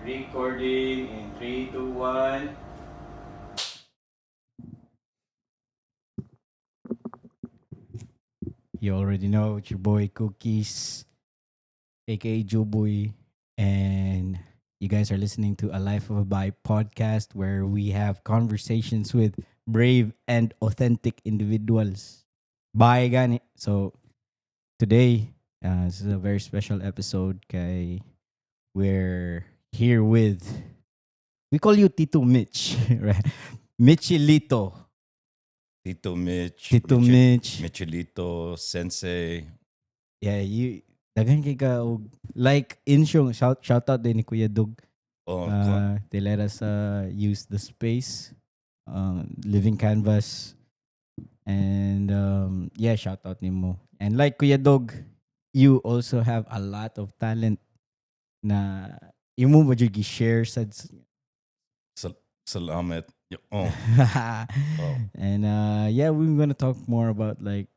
Recording in 3, 2, 1. You already know it's your boy Cookies, aka Joeboy, and you guys are listening to a Life of a Bye podcast where we have conversations with brave and authentic individuals. Bye, gani. So today, this is a very special episode. Kay we're here with we call you Tito Mitch, right? Michilito. Tito Mitch, Tito Mitch. Michelito, Sensei. Yeah, you daghan kay ka og like insyong shout out din ni Kuya Dug. Oh, They let us use the space, living canvas, and yeah, shout out nimo. And like Kuya Dog, you also have a lot of talent na imo mo jud gi-share sa Salamat. Oh, oh. and yeah, we're gonna talk more about like,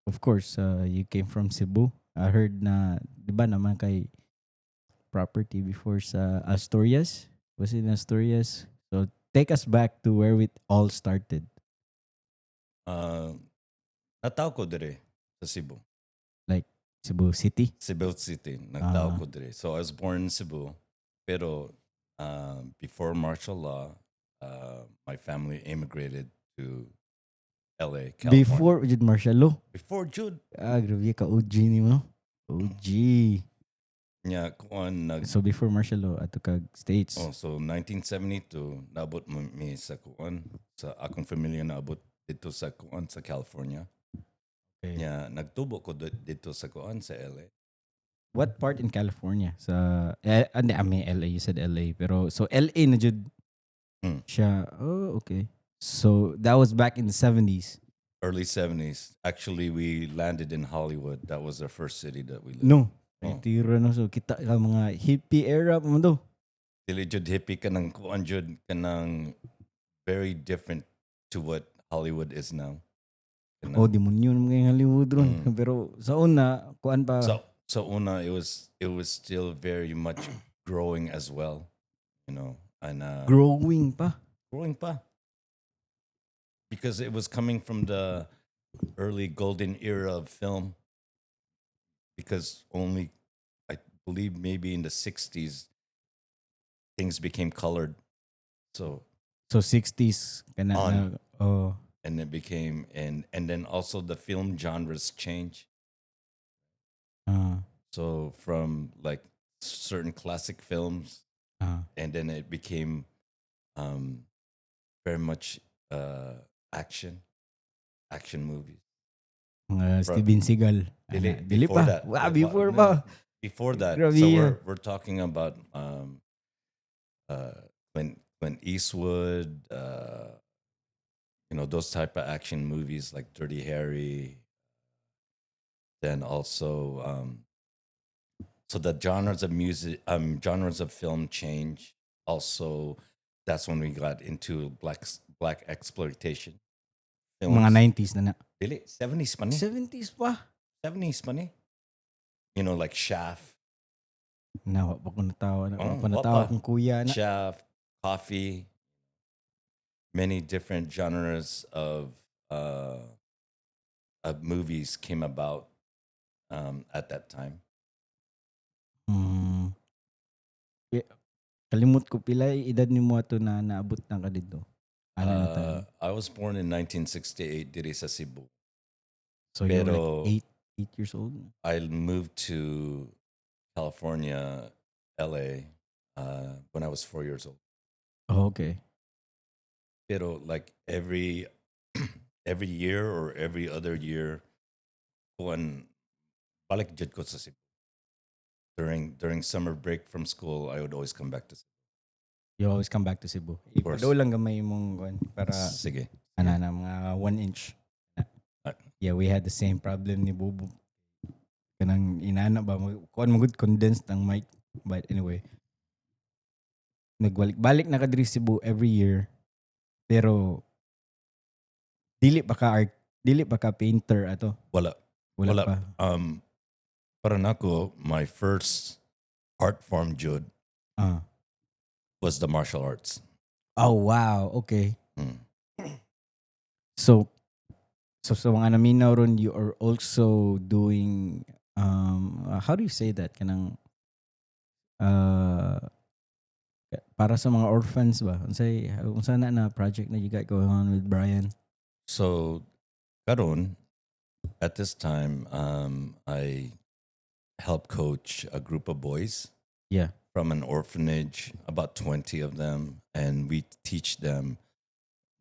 of course, you came from Cebu. I heard na, di ba naman kay property before sa Asturias? Was it in Asturias? So take us back to where it all started. Nataw ko dire sa Cebu. Like Cebu City? Cebu City. Nagtaw ko dire. So I was born in Cebu. Pero before martial law, my family immigrated to LA, California. Before Jud martial law? Before Jude. Grabe ka OG ni mo. OG. Nya kuan nag So before martial law ato kag States. Oh, so 1972 naabot mi sa kuan sa akong familia naabot dito sa kuan sa California. Okay. Nya nagtubo ko dito sa kuan sa LA. What part in California? Sa I mean LA, you said LA, pero so LA na jud siya. Oh, okay. So that was back in the 70s. Early 70s. Actually, we landed in Hollywood. That was our first city that we lived. No. Oh. Tira na, so kita ka mga hippie era mo do. Dili jud hippie ka ng kuan jud ka ng very different to what Hollywood is now. Oh, demonyo naman kay Hollywood ron. Pero sa una, kuan pa. So una it was still very much growing as well, you know, and growing pa. Because it was coming from the early golden era of film. Because only, I believe, maybe in the 60s, things became colored. So 60s kana na, oh. And it became and then also the film genres change. So from like certain classic films, and then it became very much action movies. Steven Seagal. Dili pa. that. Wow, before pa. Before that. Grabe So yan. we're talking about when Eastwood, you know, those type of action movies like Dirty Harry. Then also, so the genres of music, genres of film change. Also, that's when we got into black exploitation. Films. Mga 90s na na. Really? 70s pa ni? 70s pa? 70s pa ni? You know, like Shaft. Nawa pa ko natawa kong kuya na. Shaft, Coffee. Many different genres of movies came about at that time. Kalimut ko pila edad ni mo ato na naabot na ka dito. I was born in 1968 diri sa Cebu. So you were like 8 years old? I moved to California, LA, when I was 4 years old. Oh, okay. Pero like every year or every other year, when balik jud ko sa Cebu. During summer break from school, I would always come back to Cebu. You always come back to Cebu. Ipadaw lang gamay mong kuan para sige. Ana na mga 1 inch. Yeah, we had the same problem ni Bubu. Kanang inana ba kuan mo good condensed ang mic. But anyway, nagbalik-balik na ka diri Cebu every year. Pero dili pa ka painter ato. Wala pa. Para nako, my first art form jud was the martial arts. Oh, wow. Okay. Mm. So, sa mga naminaw ron, you are also doing, how do you say that? Kanang, uh, para sa mga orphans ba? Unsa na project na you got going on with Brian? So karon at this time, I help coach a group of boys Yeah. from an orphanage, about 20 of them, and we teach them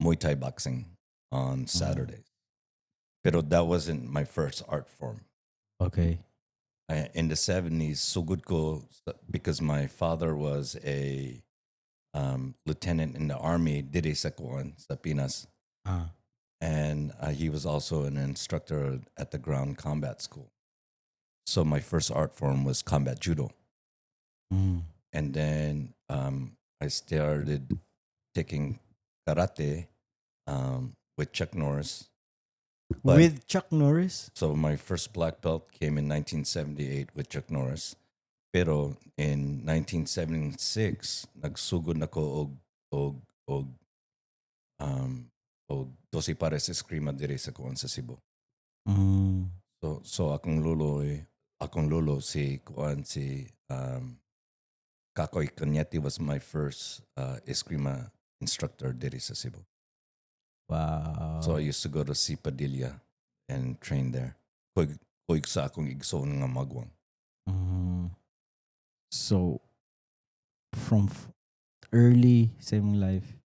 Muay Thai boxing on Mm. Saturdays. But that wasn't my first art form. Okay. In the 70s, sugod ko because my father was a lieutenant in the army, dire sa kuan sa Pinas, Ah. and he was also an instructor at the ground combat school. So my first art form was combat judo, Mm. and then I started taking karate with Chuck Norris. But With Chuck Norris? so my first black belt came in 1978 with Chuck Norris. Pero in 1976, nagsugod na ko og og um og 12 pares eskrima dire sa kuan sa Cebu. Mm. So akong lolo si kuan si Kakoy Cañete was my first eskrima instructor dire sa Cebu. So I Wow. used to go to Si Padilla and train there. Kuig sa akong igsoon nga magwang. Mm. So, from early sa imong life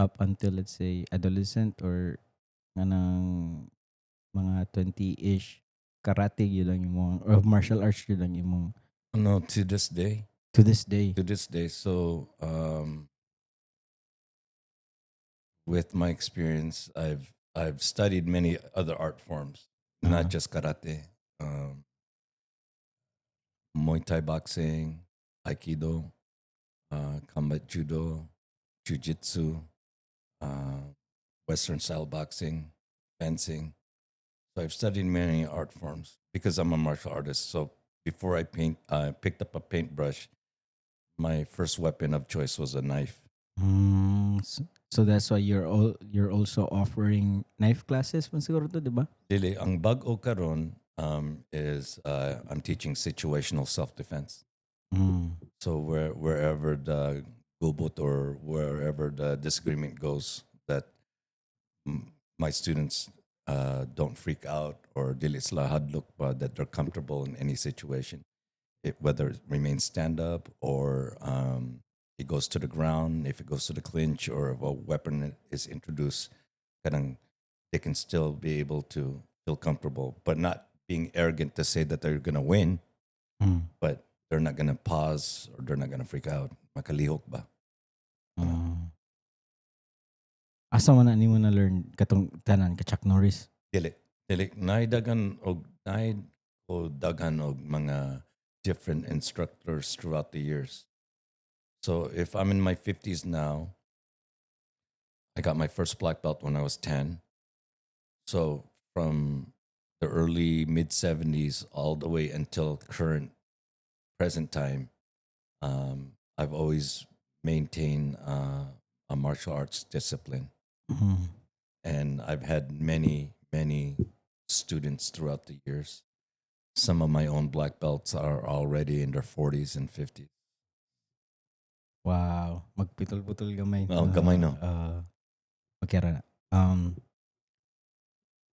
up until, let's say, adolescent or kanang mga 20-ish, karate yun lang imong, or martial arts yun lang imong No, to this day, to this day. So with my experience, I've studied many other art forms, not Ah. just karate, um, Muay Thai boxing, Aikido, combat judo, jiu-jitsu, uh, Western style boxing, fencing. So I've studied many art forms because I'm a martial artist. So before I paint, I picked up a paintbrush. My first weapon of choice was a knife. So that's why you're also offering knife classes man siguro to, di ba? Dili, ang bag-o karon is I'm teaching situational self-defense. Mm. So wherever the gubot or wherever the disagreement goes, that my students don't freak out or dili sila hadlok pa, that they're comfortable in any situation. Whether it remains stand up or it goes to the ground, if it goes to the clinch or if a weapon is introduced, kanang they can still be able to feel comfortable, but not being arrogant to say that they're gonna win, Mm. but they're not gonna pause or they're not gonna freak out. Makalihok ba? Ano? Mm. Asa man na nimo na learn katong tanan ka Chuck Norris? Dili. Dili. Naid o daghan og mga different instructors throughout the years. So if I'm in my 50s now, I got my first black belt when I was 10. So from the early mid 70s all the way until current present time, I've always maintained a martial arts discipline. Mm. And I've had many students throughout the years. Some of my own black belts are already in their 40s and 50s. Wow, magputol-putol gamay. Oh, gamay no. Okay ra na.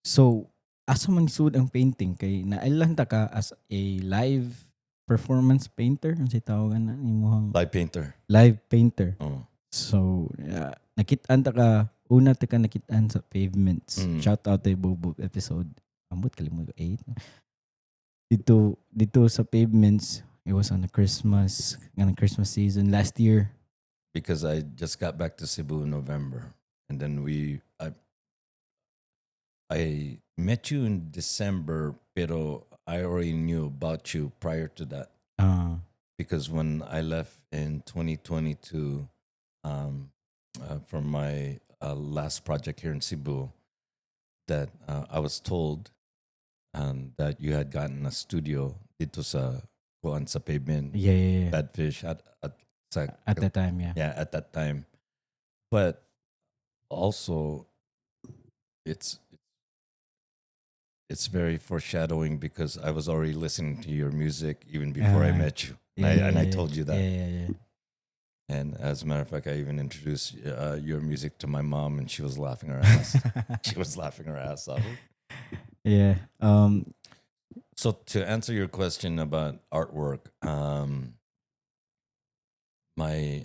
So, asa man sud ang painting kay naailan ta ka as a live performance painter, unsay tawagan na imong Live painter. live painter. Oh. So, nakit-an ta ka, una ta ka nakit-an sa Pavements. Mm. Shout out to Bobo episode. Ambot kalimut ko 8. Dito sa Pavements, it was on the Christmas season last year. Because I just got back to Cebu in November. And then I met you in December, pero I already knew about you prior to that. Uh, Because when I left in 2022 from my last project here in Cebu, that I was told that you had gotten a studio dito sa kuan sa pavement, yeah. Badfish at like, At the time, yeah. yeah, at that time. But also, it's it's very foreshadowing because I was already listening to your music even before I Uh, met you, yeah, yeah, and I yeah, told you yeah, that. yeah, yeah. And as a matter of fact, I even introduced your music to my mom, and she was laughing her ass. She was laughing her ass off. Yeah. So to answer your question about artwork, my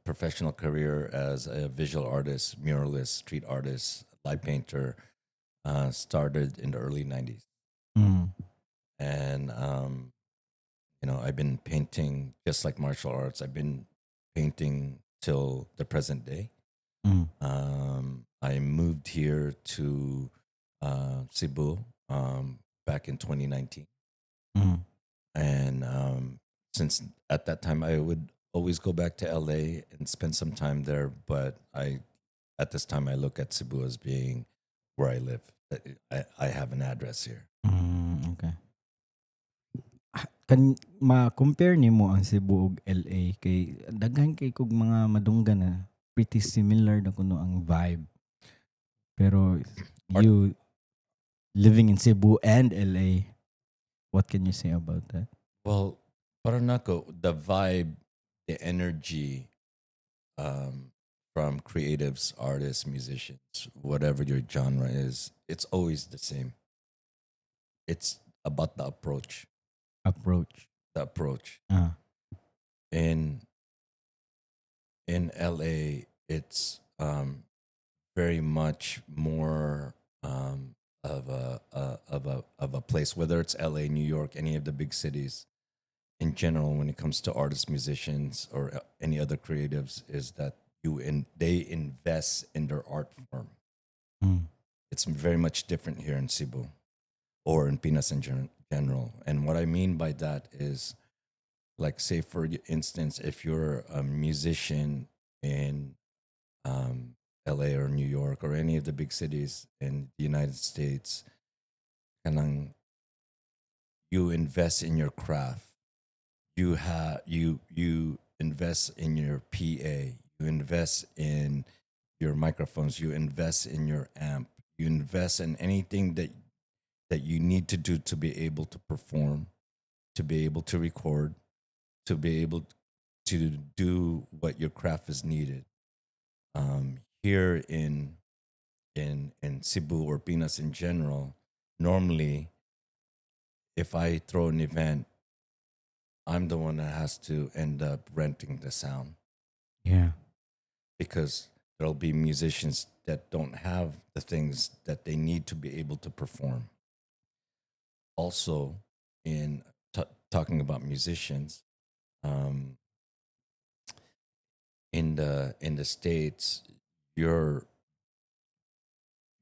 professional career as a visual artist, muralist, street artist, light painter started in the early '90s, Mm, and I've been painting just like martial arts. I've been painting till the present day. mm, I moved here to Cebu back in 2019. mm. And since at that time I would always go back to LA and spend some time there, but at this time I look at Cebu as being where I live. I have an address here. Okay. Kan ma-compare nimo ang Cebu ug LA kay daghan kay kog mga madunggan na pretty similar na kuno ang vibe. Pero Art, you living in Cebu and LA, what can you say about that? well, Paranako, the vibe, the energy um, from creatives, artists, musicians, whatever your genre is, it's always the same. It's about the approach. Approach. The approach. Ah, In in LA, it's very much more of a place, whether it's LA, New York, any of the big cities in general, when it comes to artists, musicians, or any other creatives, is that they invest in their art form. mm, It's very much different here in Cebu or in Pinas in general. And what I mean by that is, like, say for instance, if you're a musician in um, LA or New York or any of the big cities in the United States, kanang you invest in your craft. You invest in your PA. You invest in your microphones. You invest in your amp. You invest in anything that you need to do to be able to perform, to be able to record, to be able to do what your craft is needed. Here in Cebu or Pinas in general, normally if I throw an event, I'm the one that has to end up renting the sound yeah. because there'll be musicians that don't have the things that they need to be able to perform. Also, in talking about musicians, um, in the states, you're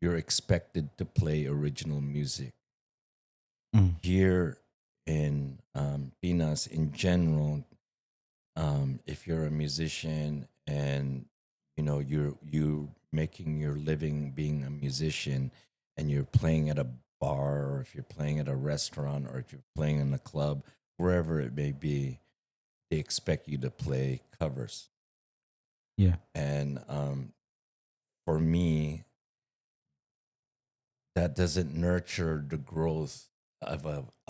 you're expected to play original music. Mm, Here in Pinas, in general, if you're a musician and you're making your living being a musician and you're playing at a bar or if you're playing at a restaurant or if you're playing in a club, wherever it may be, they expect you to play covers. yeah. And for me, that doesn't nurture the growth of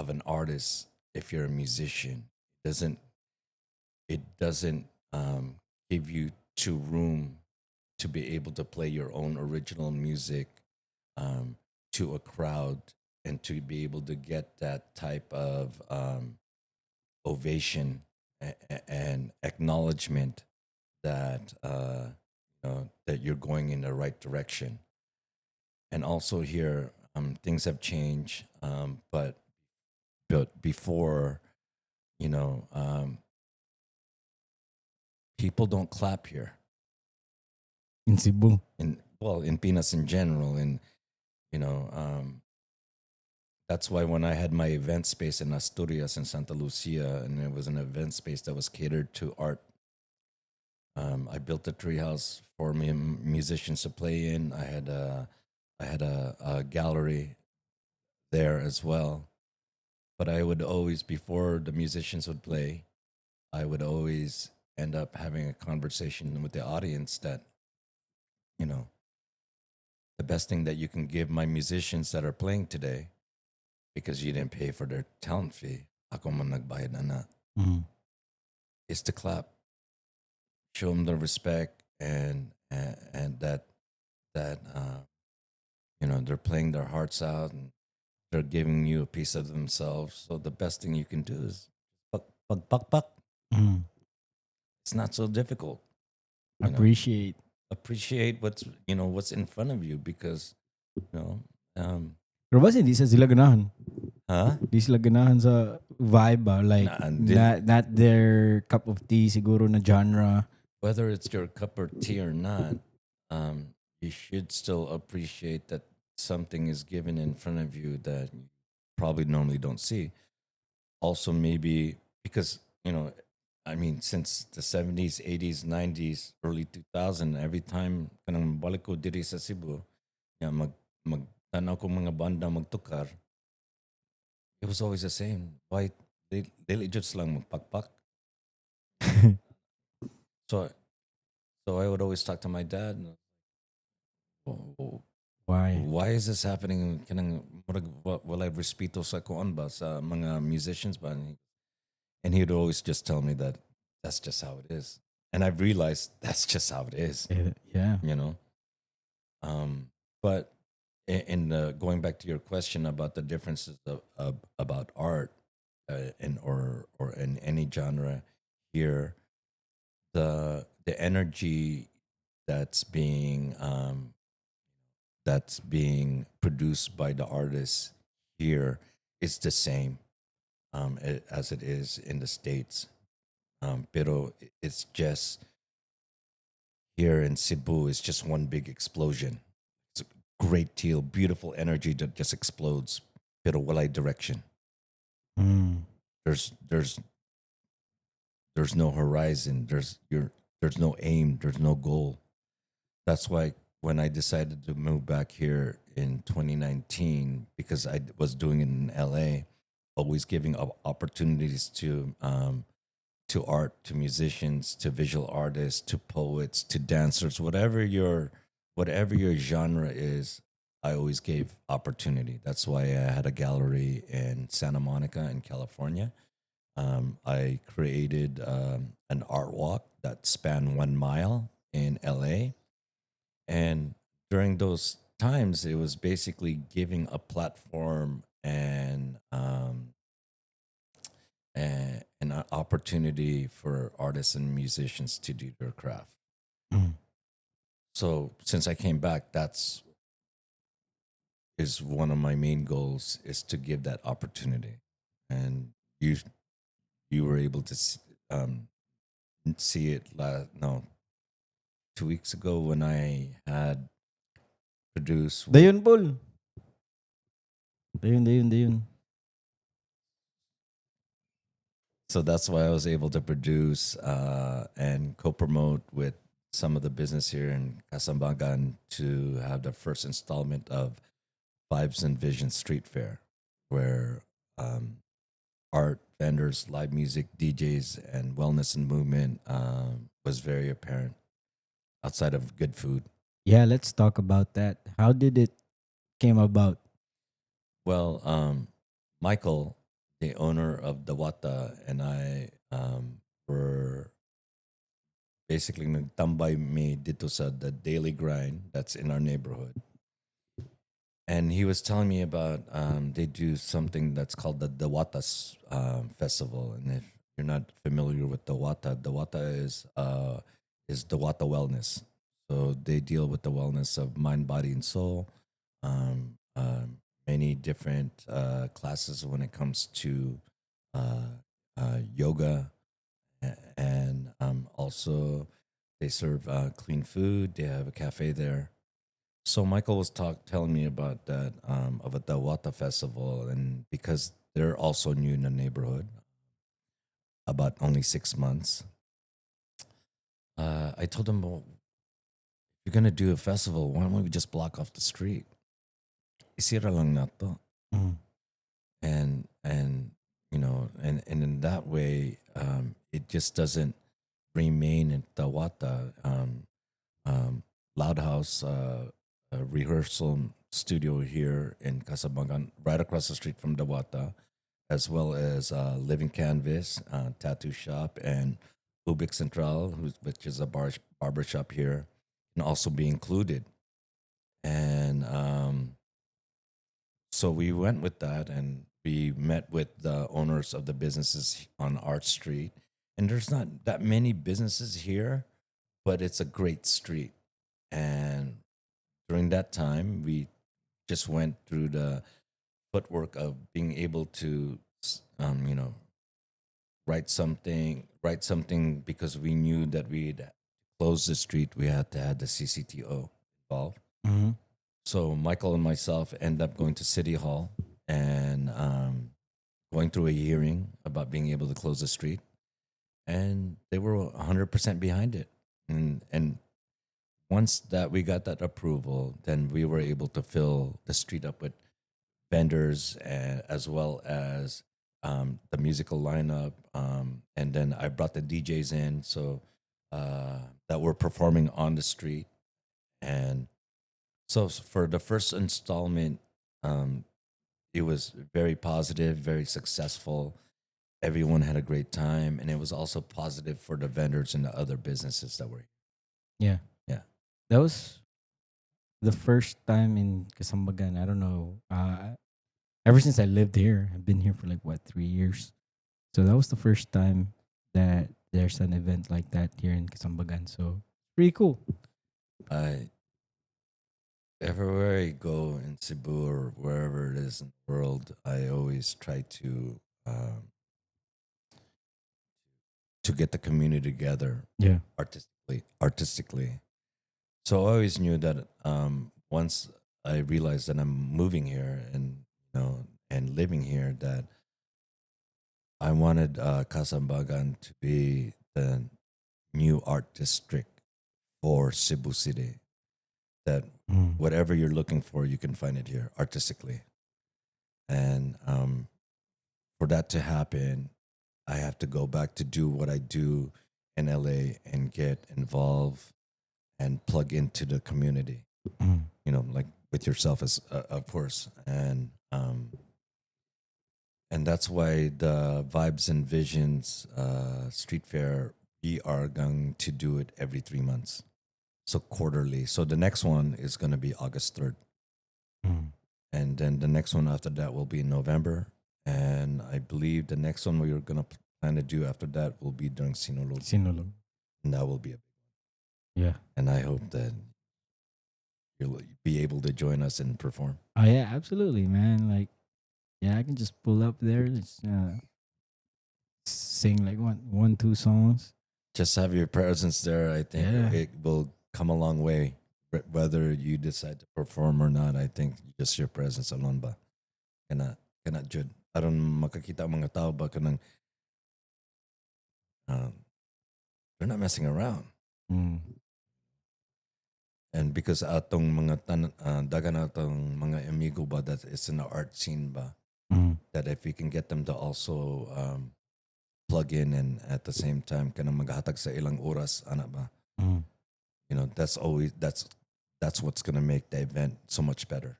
an artist. If you're a musician, it doesn't give you to room to be able to play your own original music um, to a crowd and to be able to get that type of ovation and acknowledgement that that you're going in the right direction. And also here, things have changed, but before, you know, um, people don't clap here In Cebu. in Pinas in general, and you know, that's why when I had my event space in Asturias in Santa Lucia, and it was an event space that was catered to art, I built a treehouse for me musicians to play in. I had a gallery there as well. But I would always, before the musicians would play, I would always end up having a conversation with the audience that, you know, the best thing that you can give my musicians that are playing today, because you didn't pay for their talent fee, ako man nagbayad na na, Mm. is to clap, show them the respect, and that you know, they're playing their hearts out and they're giving you a piece of themselves. So the best thing you can do is pak pak pak pak. Mm. It's not so difficult, you know. Appreciate. Appreciate what's, you know, what's in front of you, because you know, um, Pero basta hindi sa sila ganahan. huh? Di sila ganahan sa vibe ba? Like, Nah, and not their cup of tea siguro na genre. whether it's your cup of tea or not, you should still appreciate that something is given in front of you that you probably normally don't see. Also, maybe because, you know, I mean, since the 70s, 80s, 90s, early 2000, every time kanang balik ko diri sa Cebu, yeah, mag tanaw ko mga banda magtukar, it was always the same. Why they just lang magpakpak. So so I would always talk to my dad. "Oh, Why? why is this happening? Kanang murag wala respeto sa kuan ba sa mga musicians ba?" And he would always just tell me that that's just how it is. And I've realized that's just how it is, Yeah. you know. But in the, going back to your question about the differences of about art, in or in any genre here, the energy that's being produced by the artists here is the same, as it is in the states. Pero it's just here in Cebu, it's just one big explosion. It's a great deal, beautiful energy that just explodes. Pero walay direction. Mm. There's there's there's no horizon. There's no aim. There's no goal. That's why when I decided to move back here in 2019, because I was doing it in LA, always giving opportunities to art, to musicians, to visual artists, to poets, to dancers, whatever your genre is, I always gave opportunity. That's why I had a gallery in Santa Monica in California. I created an art walk that spanned 1 mile in LA. And during those times, it was basically giving a platform and an opportunity for artists and musicians to do their craft. Mm. So since I came back, that's is one of my main goals, is to give that opportunity. And you were able to see it no 2 weeks ago when I had produced with. Dayon, Paul. Dayon. So that's why I was able to produce and co-promote with some of the business here in Kasambagan to have the first installment of Vibes and Vision Street Fair, where um, art vendors, live music, DJs, and wellness and movement was very apparent outside of good food. Yeah, let's talk about that. How did it came about? Well, Michael, the owner of Dawata, and I were basically nagtambay me dito sa the daily grind that's in our neighborhood. And he was telling me about they do something that's called the Dawatas festival. And if you're not familiar with Dawata is Dawata wellness. So they deal with the wellness of mind, body, and soul. Many different classes when it comes to uh, yoga, and also they serve clean food. They have a cafe there. So Michael was telling me about that of a Dawata festival, and because they're also new in the neighborhood, about only 6 months, I told him, well, if you're gonna do a festival, why don't we just block off the street? Isira lang nato. Mm. And you know, and in that way, it just doesn't remain in Tawata, Loud House rehearsal studio here in Kasambagan, right across the street from Dawata, as well as Living Canvas tattoo shop and Ubik Central, which is a barber shop here, can also be included. And so we went with that, and we met with the owners of the businesses on Art Street. And there's not that many businesses here, but it's a great street. And during that time, we just went through the footwork of being able to, you know, write something because we knew that we'd close the street. We had to have the CCTO involved. Mm-hmm. So Michael and myself end up going to City Hall and going through a hearing about being able to close the street, and they were 100% behind it. And once that we got that approval, then we were able to fill the street up with vendors as well as the musical lineup. And then I brought the DJs in so that were performing on the street. And so for the first installment, um, it was very positive, very successful. Everyone had a great time, and it was also positive for the vendors and the other businesses that were. Yeah. Yeah, That was the first time in Kasambagan. I don't know. Ever since I lived here, I've been here for like what 3 years. So that was the first time that there's an event like that here in Kasambagan. So pretty cool. I everywhere I go in Cebu or wherever it is in the world, I always try to get the community together Yeah. artistically. So I always knew that once I realized that I'm moving here and and living here, that I wanted Kasambagan to be the new art district for Cebu City. That Mm. whatever you're looking for, you can find it here artistically. And for that to happen, I have to go back to do what I do in LA and get involved and plug into the community. Mm. Like with yourself, as of course, and that's why the Vibes and Visions street fair, we are going to do it every 3 months, so quarterly. So the next one is going to be August 3rd, Mm. and then the next one after that will be in November, and I believe the next one we are going to plan to do after that will be during Sinulog, Sinulog. and that will be a, Yeah. and I hope that you'll be able to join us and perform. Oh yeah, absolutely, man. Like, yeah, I can just pull up there, just sing like one, two songs. Just have your presence there. I think Yeah. it will come a long way. Whether you decide to perform or not, I think just your presence alone ba kana jud. Aron makakita ang mga tao ba kanang um, they're not messing around. Mm. And because atong mga dagan atong mga amigo ba that is in the art scene ba, Mm. that if we can get them to also plug in and at the same time kanang maghatag sa ilang oras ana ba, Mm. that's what's gonna make the event so much better.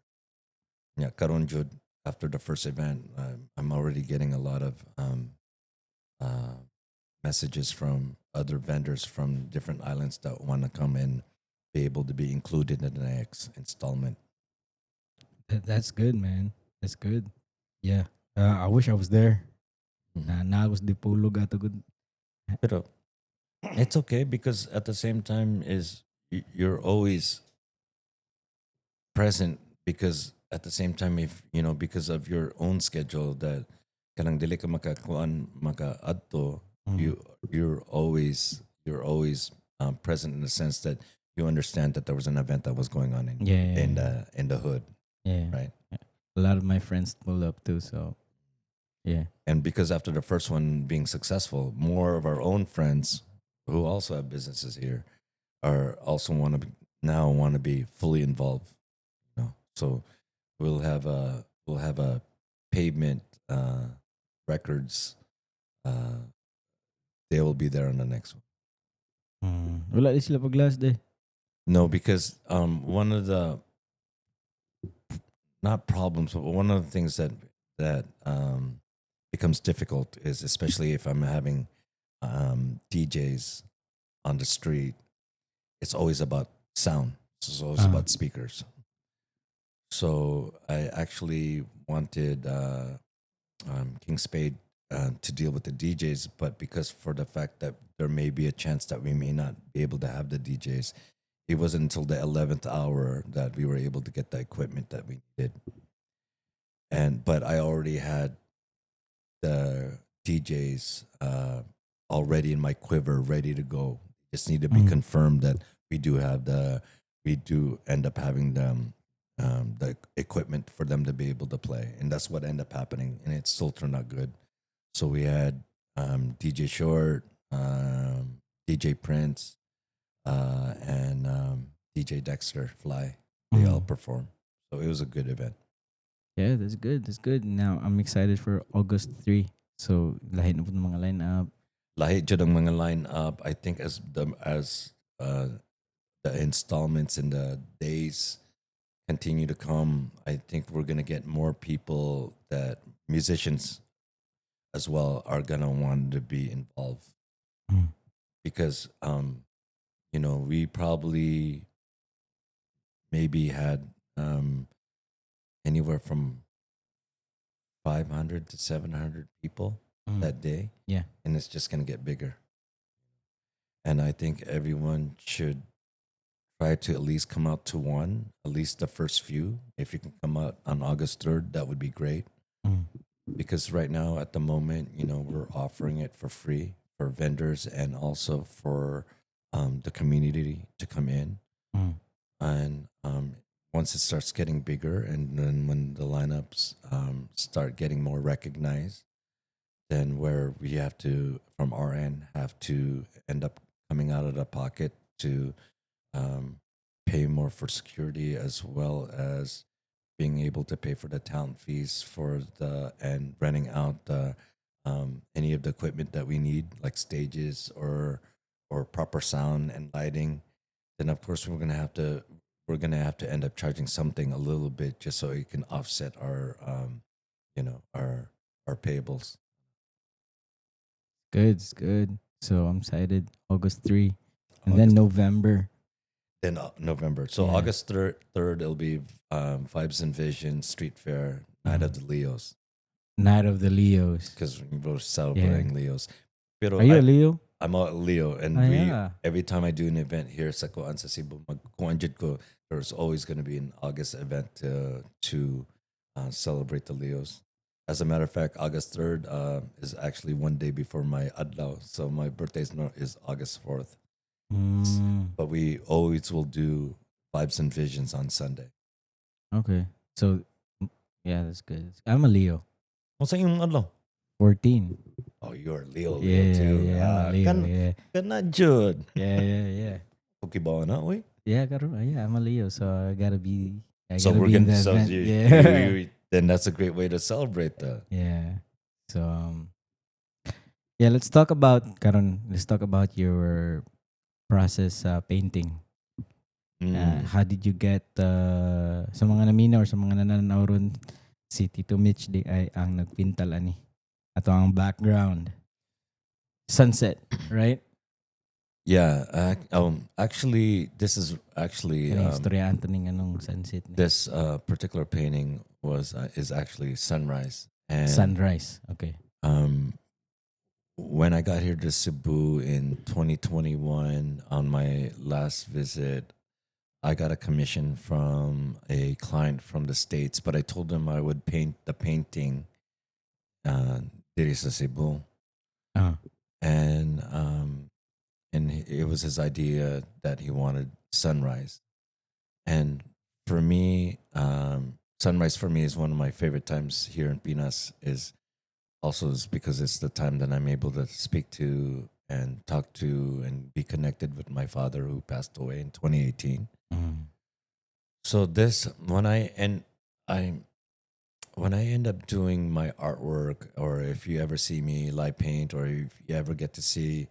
Yeah, karon jud after the first event, I'm already getting a lot of uh, messages from other vendors from different islands that want to come and be able to be included in the next installment. That's good, man. That's good. Yeah. I wish I was there. Mhm. Na was di pulog ato good. Pero it's okay because at the same time is you're always present, because at the same time, if because of your own schedule, that kanang dili ka makakuan makaadto, Mm. you're always present in the sense that you understand that there was an event that was going on in Yeah, yeah, in yeah. the hood, Yeah. right? A lot of my friends pull up too, so yeah. And because after the first one being successful, more of our own friends who also have businesses here are also want to be fully involved. So we'll have a pavement records. Uh, they will be there on the next one. Wala di sila pag-last day. No, because one of the not problems, but one of the things that becomes difficult is especially if I'm having DJs on the street. It's always about sound. It's always Ah. about speakers. So I actually wanted King Spade to deal with the DJs, but because for the fact that there may be a chance that we may not be able to have the DJs, it wasn't until the 11th hour that we were able to get the equipment that we needed. And but I already had the DJs already in my quiver, ready to go. Just need to be Mm. confirmed that we do end up having the equipment for them to be able to play, and that's what ended up happening, and it still turned out good. So we had DJ Short, DJ Prince, and DJ Dexter Fly. They all Mm. performed, so it was a good event. Yeah, that's good. That's good. Now I'm excited for August 3. So, lahat na po ng mga line-up. Lahi jud ang mga line up. I think as the installments and the days continue to come, I think we're gonna get more people that musicians as well are gonna want to be involved Mm. because we probably maybe had anywhere from 500 to 700 people Mm. that day, Yeah. and it's just gonna get bigger. And I think everyone should try to at least come out to one, at least the first few. If you can come out on August 3rd, that would be great. Mm. Because right now, at the moment, we're offering it for free for vendors and also for the community to come in. Mm. And once it starts getting bigger, and then when the lineups start getting more recognized, then where we have to, from our end, have to end up coming out of the pocket to um, pay more for security as well as being able to pay for the talent fees for the and renting out the any of the equipment that we need, like stages or proper sound and lighting. Then of course we're gonna have to end up charging something a little bit just so it can offset our our payables. Good. It's good. So, I'm excited. August 3. And then August, November. then November. So Yeah. August third it'll be Vibes and Vision Street Fair Night of Mm. the Leos Night of the Leos. because we're Yeah. celebrating Leos. Pero Are you a Leo? I'm a Leo, Oh, and we yeah. every time I do an event here sa Kuan sa Cebu, there's always going to be an August event to celebrate the Leos. As a matter of fact, August 3rd is actually one day before my Adlaw, so my birthday is August 4th. Mm. But we always will do Vibes and Visions on Sunday. Okay. So, yeah, that's good. I'm a Leo. What's yung Adlaw? 14. Oh, you're Leo Yeah, too. yeah, I'm a Leo. Yeah. Kan na jud. Yeah. Kukibaw na, oy. Yeah, I'm a Leo, so I So gotta we're be in gonna the so event. you, Yeah. then that's a great way to celebrate that. Yeah. So yeah, let's talk about your process painting. Mm. How did you get sa mga namina or sa mga nananaw ron, si Tito Mitch di ay ang nagpintal ani. Ato ang background. Sunset, right? Yeah. Actually, this is actually Kaya istorya Antoning anong sunset ni. this particular painting is actually sunrise, and Sunrise. Okay. um, when I got here to Cebu in 2021 on my last visit, I got a commission from a client from the States, but I told him I would paint the painting diri sa Cebu. Uh, And it was his idea that he wanted sunrise. And for me, sunrise for me is one of my favorite times here in Pinas. Is because it's the time that I'm able to speak to and talk to and be connected with my father who passed away in 2018. mm, So this I when I end up doing my artwork, or if you ever see me live paint, or if you ever get to see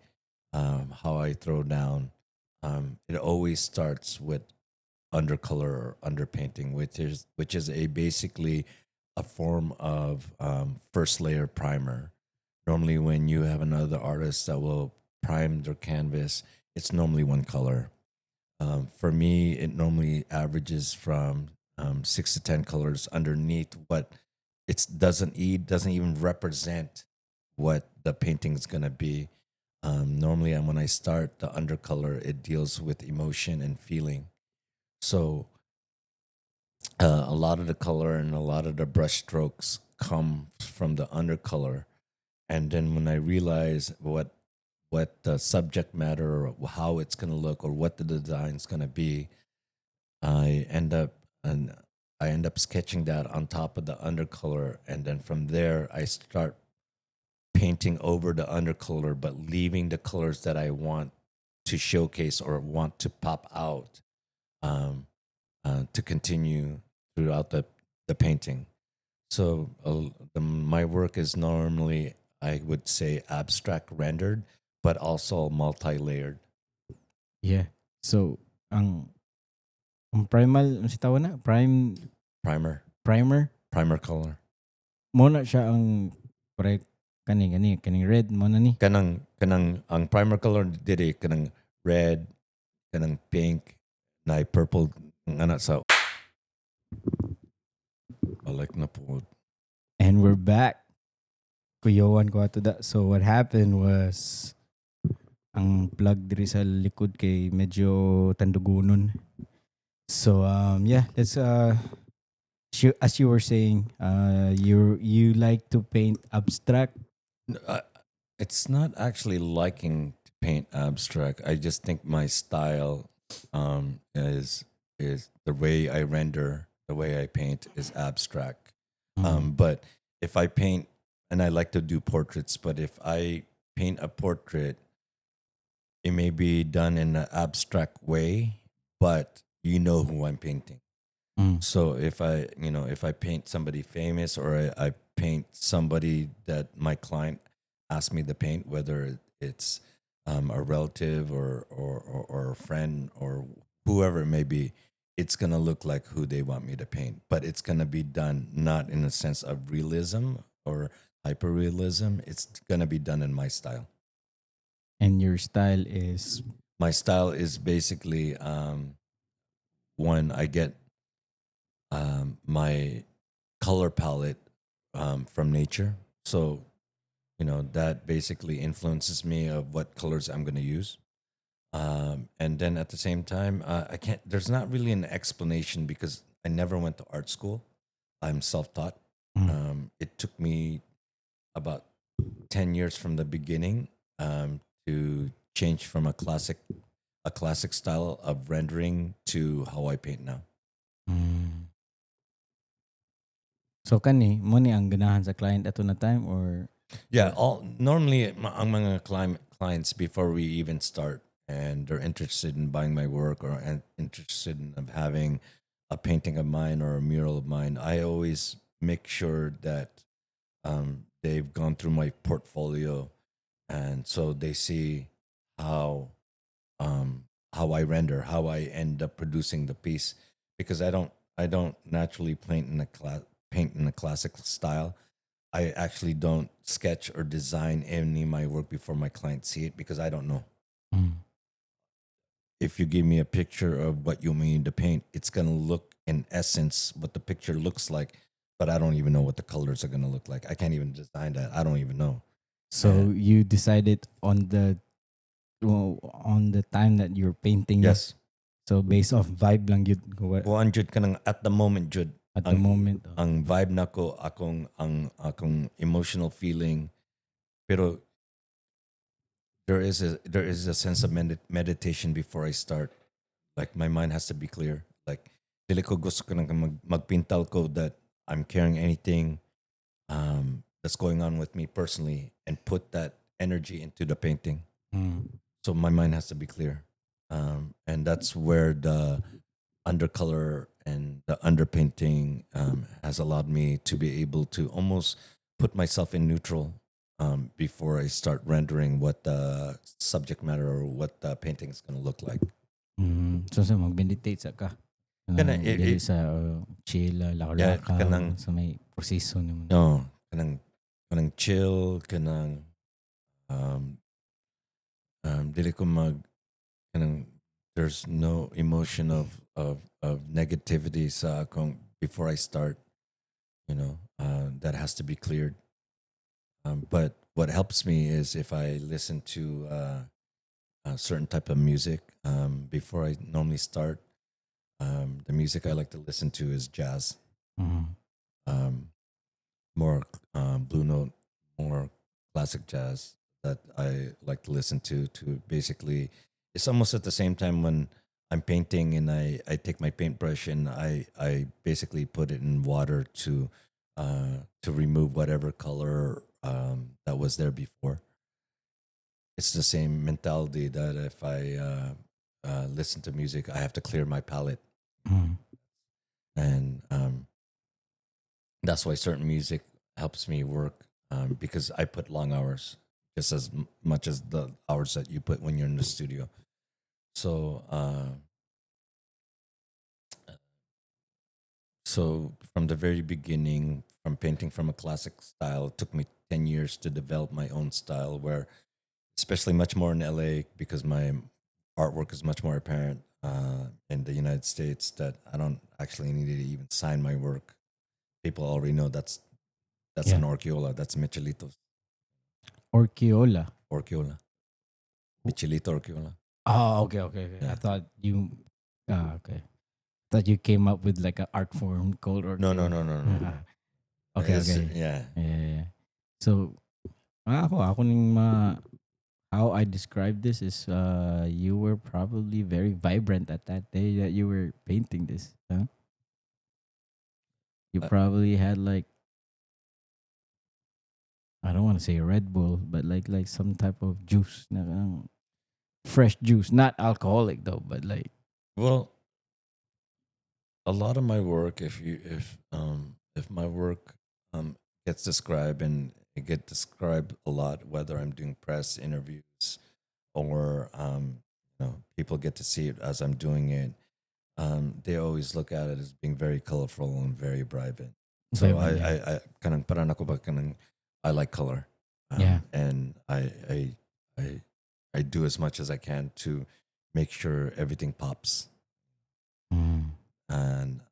how I throw down. It always starts with undercolor or underpainting, which is a basically a form of first layer primer. Normally, when you have another artist that will prime their canvas, it's normally one color. For me, it normally averages from 6 to 10 colors underneath what it doesn't even represent what the painting is gonna be. Normally, and when I start the undercolor, it deals with emotion and feeling. So a lot of the color and a lot of the brush strokes come from the undercolor, and then when I realize what the subject matter or how it's gonna look or what the design's gonna be, I end up and I end up sketching that on top of the undercolor, and then from there I start painting over the undercolor, but leaving the colors that I want to showcase or want to pop out, um, to continue throughout the painting. So my work is normally, I would say, abstract rendered, but also multi-layered. Yeah. So, ang primal, ano si tawag na? Primer, Primer. primer color. Mo na siya ang kaning red mo na ni. Kanang ang primer color diri kanang red, kanang pink, na purple nga sa balik na po. And we're back. Kuyawan ko ato da. So what happened was ang plug diri sa likod kay medyo tandugunon. So yeah, let's as you were saying, you like to paint abstract. It's not actually liking to paint abstract. I just think my style is the way I render, the way I paint is abstract. But if I paint, and I like to do portraits, but if I paint a portrait, it may be done in an abstract way, but you know who I'm painting. Mm. So if I paint somebody famous, or I paint somebody that my client asked me to paint, whether it's a relative or a friend or whoever it may be, it's gonna look like who they want me to paint. But it's gonna be done not in a sense of realism or hyperrealism. It's gonna be done in my style. And your style is My style is basically when I get my color palette from nature. So, that basically influences me of what colors I'm going to use. And then at the same time, I can't, there's not really an explanation because I never went to art school. I'm self taught. mm, It took me about 10 years from the beginning to change from a classic style of rendering to how I paint now. mm. So kani mo ni ang ganahan sa client ato na time or Yeah, all normally ang mga clients before we even start, and they're interested in buying my work or interested in of having a painting of mine or a mural of mine. I always make sure that they've gone through my portfolio, and so they see how how I render, how I end up producing the piece, because I don't naturally paint in a classical style. I actually don't sketch or design any of my work before my clients see it because I don't know. mm. If you give me a picture of what you mean to paint, it's gonna look in essence what the picture looks like, but I don't even know what the colors are gonna look like. I can't even design that. I don't even know. So you decided on the time that you're painting na. Yes. So based off vibe lang yun Kuan jud kanang at the moment jud at the ang moment. ang vibe nako akong emotional feeling, pero there is a sense of meditation before I start. Like my mind has to be clear. Like dili ko gusto ko nang magpintal ko that I'm carrying anything that's going on with me personally and put that energy into the painting. Mm. So my mind has to be clear, and that's where the undercolor and the underpainting has allowed me to be able to almost put myself in neutral, before I start rendering what the subject matter or what the painting is going to look like. So sa mag-meditate sa ka. Kana Kanang dili sa chill, yeah, lakaw-lakaw kanang sa may proseso naman. no, kanang chill, kanang um dili ko mag kanang there's no emotion of negativity sa akong before I start, that has to be cleared. But what helps me is if I listen to a certain type of music before I normally start. The music I like to listen to is jazz, Mhm. um, more blue note, more classic jazz that I like to listen to basically, it's almost at the same time when I'm painting and I take my paintbrush and I basically put it in water to remove whatever color that was there before. It's the same mentality that if I listen to music, I have to clear my palette, Mhm. and that's why certain music helps me work because I put long hours, just as much as the hours that you put when you're in the studio. So, so from the very beginning, from painting from a classic style, it took me 10 years to develop my own style. Where, especially much more in LA, because my artwork is much more apparent in the United States, that I don't actually need to even sign my work. People already know that's Yeah. an Orquiola, that's Michelito's Orquiola. Orquiola. Michelito Orquiola. Oh, okay, okay, okay. I Yeah. thought you okay. Thought you came up with like an art form called No, no, Orquiola. no, no, no. Okay, It's okay. yeah. Yeah, yeah, yeah. So, ako ning how I describe this is you were probably very vibrant at that day that you were painting this. Huh? You Uh, probably had like I don't want to say Red Bull, but like some type of juice, fresh juice, not alcoholic though, but like well, a lot of my work, if my work gets described, and it gets described a lot, whether I'm doing press interviews or people get to see it as I'm doing it. They always look at it as being very colorful and very vibrant. So vibrant, yeah, I kanang parang ako ba kanang I like color, yeah. and I I do as much as I can to make sure everything pops, Mm, and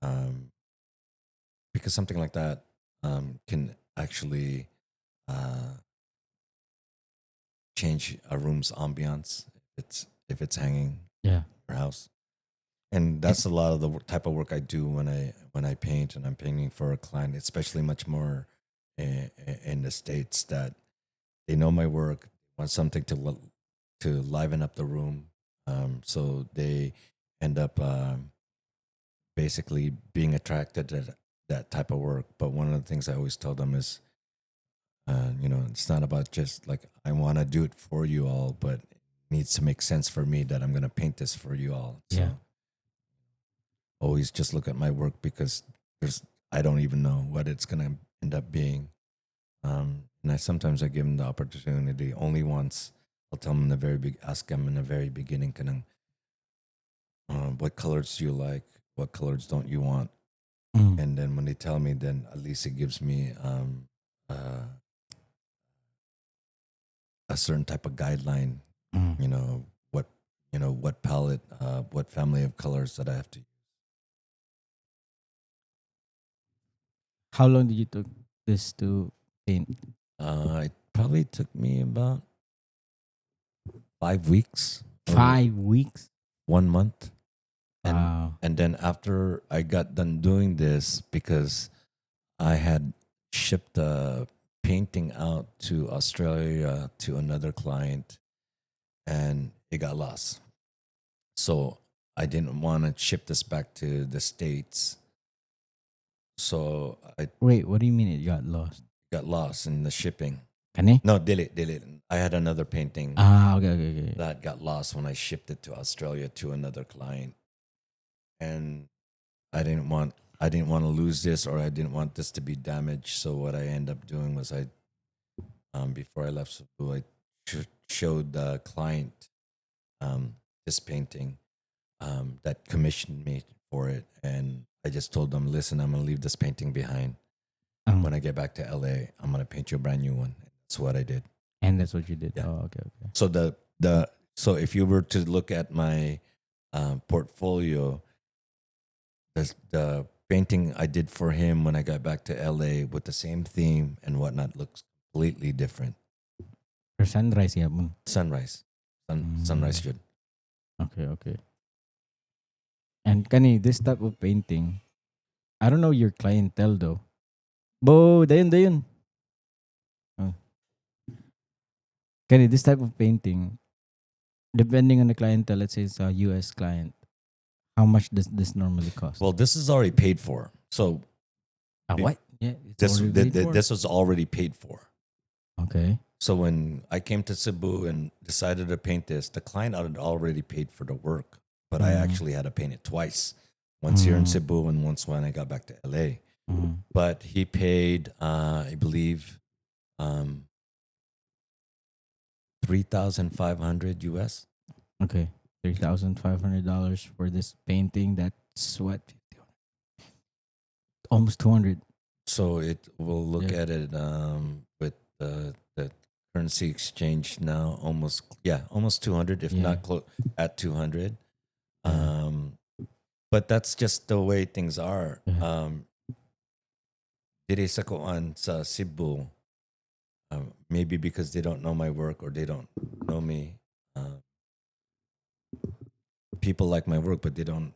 because something like that can actually uh, change a room's ambiance if it's hanging yeah. in your house. And And that's a lot of the type of work I do when I paint and I'm painting for a client, especially much more in the states, that they know my work, want something to liven up the room, so they end up basically being attracted to that type of work. But one of the things I always tell them is, it's not about just like I want to do it for you all, but it needs to make sense for me that I'm going to paint this for you all. yeah. So always just look at my work, because there's I don't even know what it's gonna end up being. And I sometimes I give them the opportunity only once. I'll tell them in the very big, ask them in the very beginning, what colors do you like? What colors don't you want? Mm, And then when they tell me, then at least it gives me a certain type of guideline. mm. You know what what palette, what family of colors that I have to. How long did you took this to paint? It probably took me about 5 weeks or 5 weeks. 1 month, and Wow. then after I got done doing this, because I had shipped the painting out to Australia to another client, and it got lost. So I didn't want to ship this back to the States. So I Wait, what do you mean it got lost? got lost in the shipping. Kani? No, delete. I had another painting Okay, okay, okay. that got lost when I shipped it to Australia to another client, and I didn't want to lose this, or I didn't want this to be damaged. So what I ended up doing was before I left Cebu, I showed the client um, this painting that commissioned me for it, and I just told them, "Listen, I'm gonna leave this painting behind. Um, When I get back to LA, I'm gonna paint you a brand new one." That's what I did. and that's what you did. Yeah. Oh, okay, okay. So the so if you were to look at my portfolio, the painting I did for him when I got back to LA with the same theme and whatnot looks completely different. For sunrise, yeah. Mo. Sunrise, sunrise Mm, should. okay, okay. And kani, this type of painting, I don't know your clientele though. Bo, dayon, dayon. Oh. Kani, this type of painting, depending on the clientele, let's say it's a US client, how much does this normally cost? Well, this is already paid for. So be- What? Yeah, it's already paid for. this was already paid for. Okay. So when I came to Cebu and decided to paint this, the client had already paid for the work, but I Mm, actually had to paint it twice, once here in mm, Cebu and once when I got back to LA. mm. But he paid, I believe, 3,500 US. Okay. $3,500 for this painting. That's what? Almost 200. So it will look Yeah. at it with the currency exchange now, almost 200, if Yeah. not at 200. Yeah. Um, but that's just the way things are. Yeah. Diri sa koan sa Cebu, maybe because they don't know my work or they don't know me. Uh, People like my work, but they don't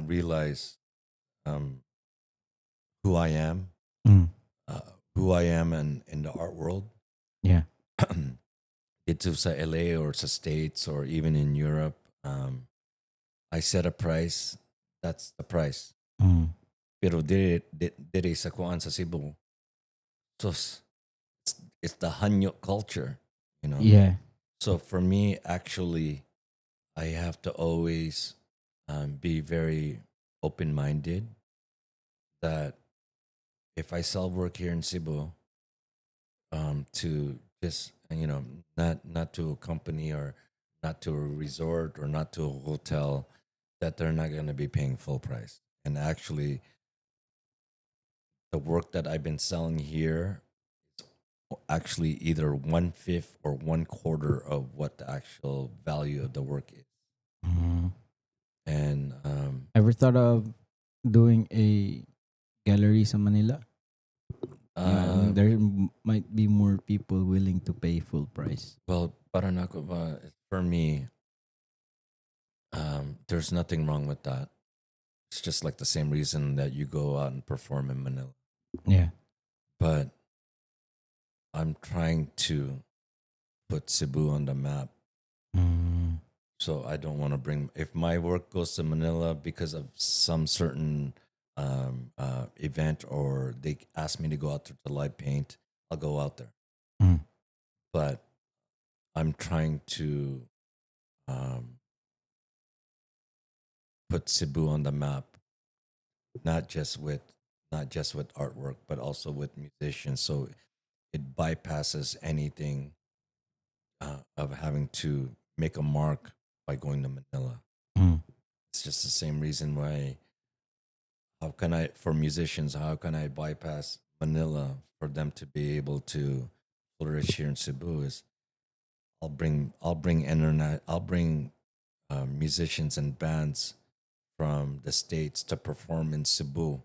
realize um, who I am, Mm. uh, who I am in the art world. Yeah. Dito sa LA or sa States or even in Europe, I set a price. That's the price. Mm. Pero diri sa kuan sa Cebu, so it's the Hanyo culture, you know. Yeah. So for me, actually, I have to always be very open minded that if I sell work here in Cebu, to just not to a company or not to a resort or not to a hotel, that they're not going to be paying full price. And actually, the work that I've been selling here is actually either one fifth or one quarter of what the actual value of the work is. Mm. And Ever thought of doing a gallery sa Manila? uh, There might be more people willing to pay full price. well, para na ako for me, there's nothing wrong with that. It's just like the same reason that you go out and perform in Manila. Yeah. But I'm trying to put Cebu on the map. Mm. So I don't want to bring, if my work goes to Manila because of some certain event or they ask me to go out there to live paint, I'll go out there. Mm. But I'm trying to um, put Cebu on the map, not just with not just with artwork, but also with musicians. So it bypasses anything of having to make a mark by going to Manila. Mm. It's just the same reason why. How can I, for musicians, how can I bypass Manila for them to be able to flourish here in Cebu? Is I'll bring musicians and bands from the states to perform in Cebu,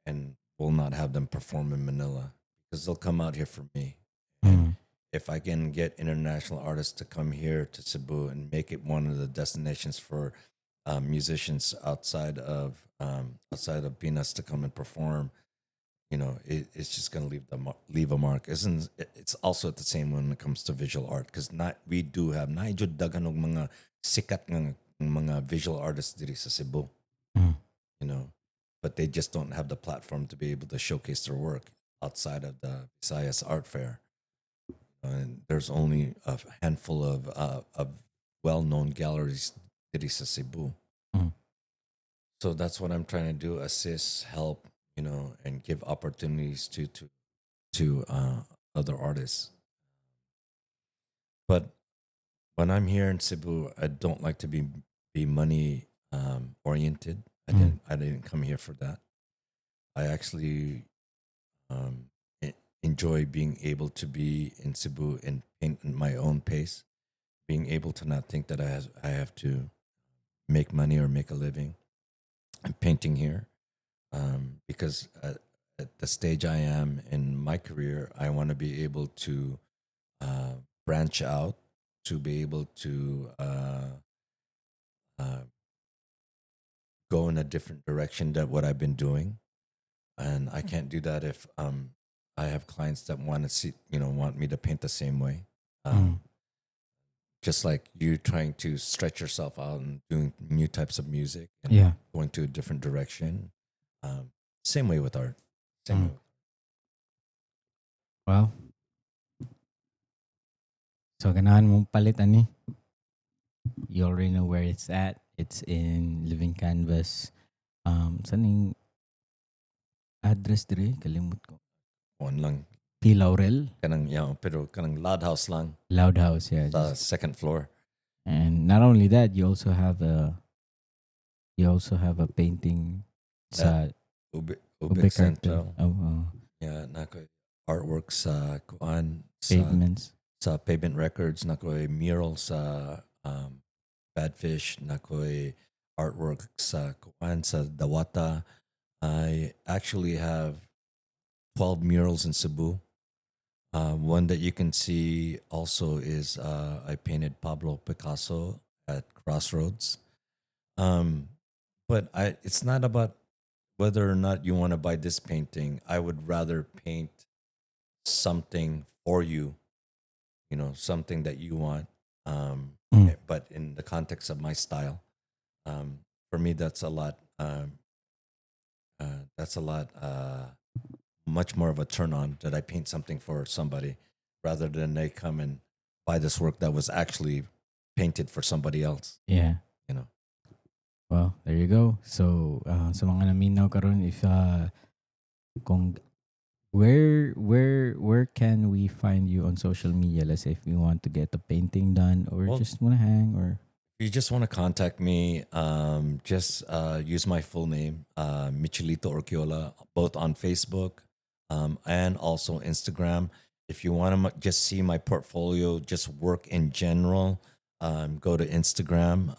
and will not have them perform in Manila because they'll come out here for me. And Mm. if I can get international artists to come here to Cebu and make it one of the destinations for musicians outside of Pinas to come and perform, it's just gonna leave a mark. Isn't it's also the same when it comes to visual art because not we do have na jud daghan og mga sikat nga mga visual artists diri sa Cebu, Mm. you know, but they just don't have the platform to be able to showcase their work outside of the Visayas Art Fair. And there's only a handful of well-known galleries diri sa Cebu. Mm. So that's what I'm trying to do: assist, help, and give opportunities to other artists. But when I'm here in Cebu, I don't like to be money oriented. Mm. I didn't come here for that. I actually um, enjoy being able to be in Cebu and paint at my own pace. Being able to not think that I have to make money or make a living. I'm painting here because at the stage I am in my career, I want to be able to branch out, to be able to uh, go in a different direction than what I've been doing. And I can't do that if I have clients that want to see, want me to paint the same way. Mm. Um, just like you trying to stretch yourself out and doing new types of music and Yeah. going to a different direction. Um, Same way with art. Same way. Mm. Well, so ganahan mong palit ani. You already know where it's at. It's in Living Canvas. Saan yung address dire? Kalimut ko. On lang. P. Laurel? Kanang, pero kanang loud house lang Loud House, yeah. sa Just, second floor. and not only that, you also have a painting That sa Ubik Ube Cartel. Central. Oh, Yeah, nako artwork sa kuan pavements. sa Pavement Records, nako'y mural sa Badfish, nako'y artwork sa kuan sa Dawata. I actually have 12 murals in Cebu. One that you can see also is I painted Pablo Picasso at Crossroads. Um, but it's not about whether or not you want to buy this painting. I would rather paint something for you, something that you want, Mm. but in the context of my style. For me, that's a lot. That's a lot. Much more of a turn on that I paint something for somebody rather than they come and buy this work that was actually painted for somebody else. Yeah. You know, Well, there you go. So, sa mga naminaw karon, if kung where can we find you on social media? Let's say if we want to get a painting done or well, just wanna hang or if you just want to contact me, just use my full name, Michelito Orquiola, both on Facebook and also Instagram. If you want to just see my portfolio, just work in general, go to Instagram.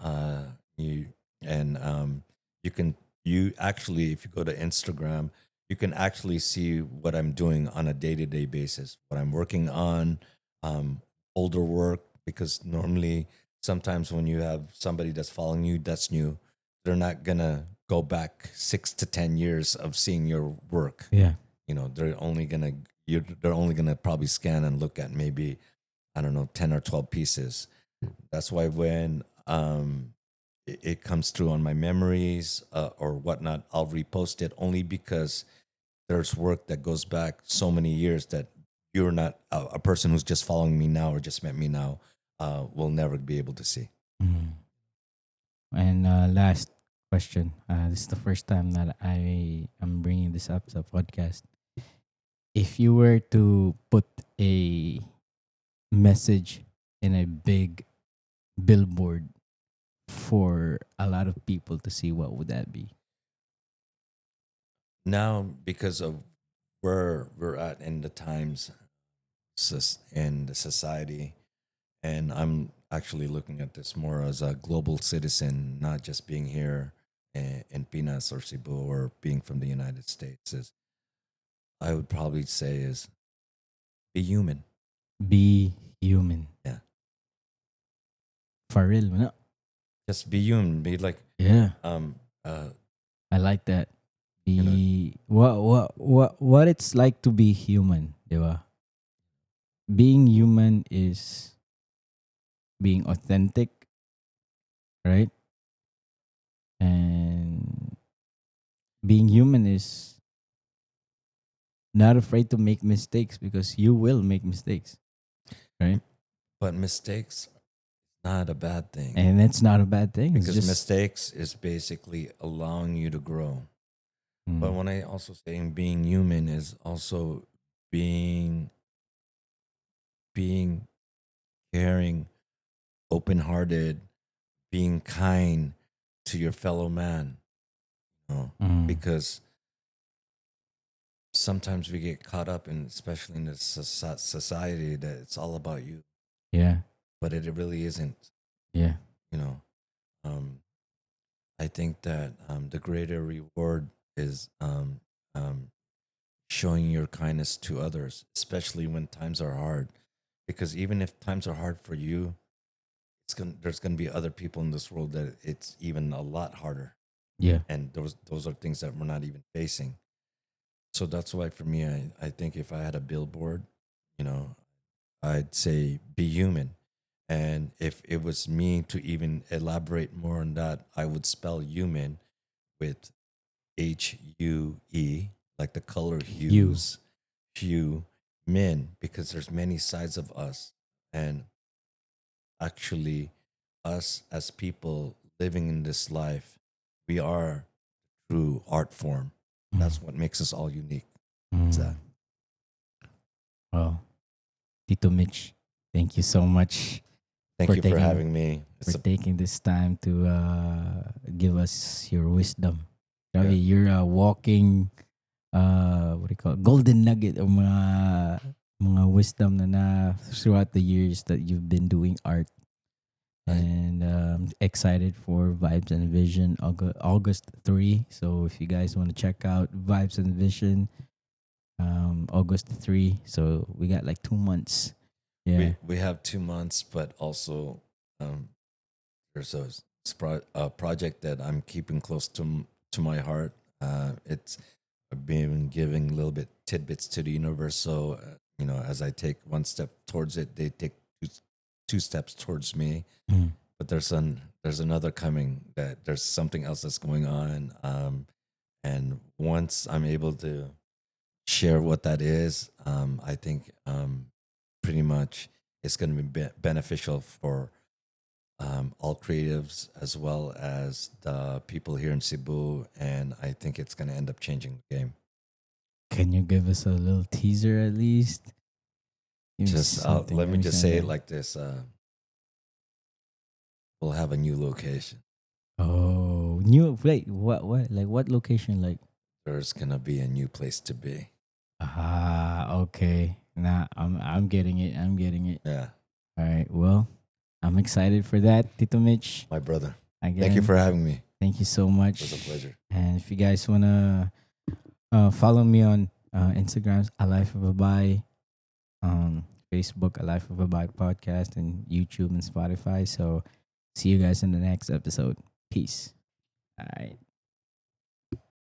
You and you can you actually, if you go to Instagram, you can actually see what I'm doing on a day to day basis, what I'm working on, older work, because normally sometimes when you have somebody that's following you that's new, they're not gonna go back 6 to 10 years of seeing your work. yeah. They're only gonna probably scan and look at maybe, I don't know, 10 or 12 pieces. That's why when it comes through on my memories or whatnot, I'll repost it only because there's work that goes back so many years that you're not a person who's just following me now or just met me now will never be able to see. Mm. And last question. This is the first time that I am bringing this up to the podcast. If you were to put a message in a big billboard for a lot of people to see, what would that be? Now, because of where we're at in the times in the society, and I'm actually looking at this more as a global citizen, not just being here in Pinas or Cebu or being from the United States, is I would probably say is be human. Be human. Yeah. For real, no? Just be human. Be like, Yeah. um, uh, I like that. you know, Be what it's like to be human, diba? Being human is being authentic, right? And being human is not afraid to make mistakes because you will make mistakes, right? but mistakes not a bad thing, And it's not a bad thing. It's because just mistakes is basically allowing you to grow. But mm, when I also saying being human is also being being caring, open-hearted, being kind to your fellow man. You know, Mm. because sometimes we get caught up in, especially in this society, that it's all about you, Yeah. but it really isn't. Yeah. You know, um, I think that the greater reward is um, showing your kindness to others, especially when times are hard. Because even if times are hard for you, there's gonna be other people in this world that it's even a lot harder, Yeah. and those are things that we're not even facing. So that's why for me, I think if I had a billboard, you know, I'd say be human. And if it was me to even elaborate more on that, I would spell human with HUE, like the color You. hues, hue, men, because there's many sides of us. And actually, us as people living in this life, we are true art form. Mm. That's what makes us all unique. Is Mm. that? Well, Tito Mitch, thank you so much Thank for you for taking having me. for It's a taking this time to give us your wisdom. yeah. Ravi, you're a walking what do you call it? Golden nugget of mga wisdom na throughout the years that you've been doing art. I And excited for Vibes and Vision August 3. So if you guys want to check out Vibes and Vision, August 3. So we got like 2 months. Yeah. we have 2 months, but also um, there's a project that I'm keeping close to my heart. It's I've been giving little bit tidbits to the universe, so as I take one step towards it, they take two steps towards me. Mm. But there's another coming. That there's something else that's going on. And once I'm able to share what that is, I think pretty much it's going to be beneficial for all creatives as well as the people here in Cebu, and I think it's going to end up changing the game. Can you give us a little teaser at least? Give me Just something. let Give me me just say it something. like this: we'll have a new location. Oh, new. Wait, what? What? Like what location? Like There's going to be a new place to be. okay. Nah, I'm getting it. I'm getting it. Yeah, All right. Well, I'm excited for that, Tito Mitch. my brother. Thank you Again, for having me. thank you so It was a much. pleasure. And if you guys wanna follow me on Instagrams, A Life of a Buy, Facebook, A Life of a Buy podcast, and YouTube and Spotify. So see you guys in the next episode. Peace.